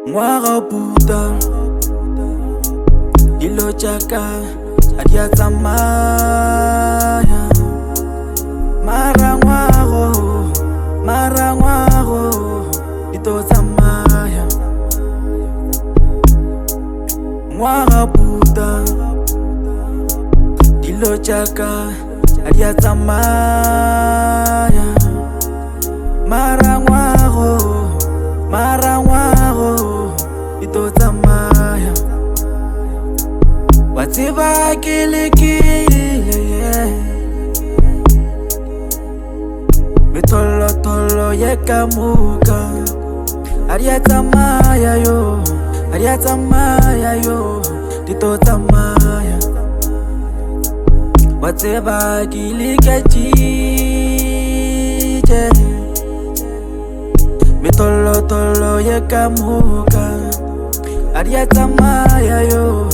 Ngwago puta dilo chaka adia tsamaya mara ngwago dito tsamaya Ngwago puta dilo chaka adia tsamaya mara ngwago dito tsamaya watsiba kilikile mitolotolo yekamuka adia tsamaya yo dito tsamaya watsiba kilikachije mitolotolo yekamuka adia tsamaya yo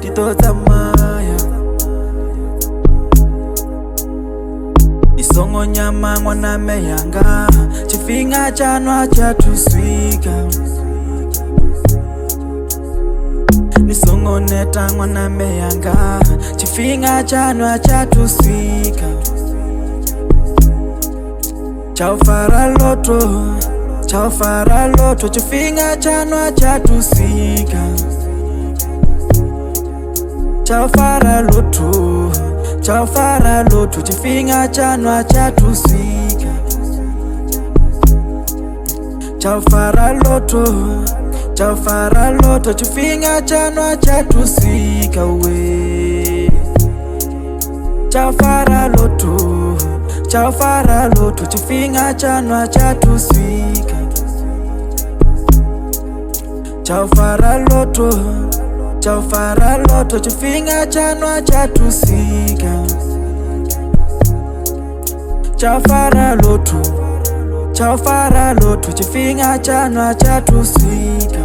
dito tsamaya Isongo nyama ngwana meyanga chifinga chanwa chatuswika Nisongo neta ngwana meyanga chifinga chanwa chatuswika Chao fara loto chifinga chanwa chatuswika Chao fara loto chifinga chanwa chatuswika Chao fara loto chifinga chanwa chatuswika we Chao fara loto chifinga chanwa chatuswika Chao fara loto chifinga chanwa chatuswika Chao fara loto chifinga chanwa chatuswika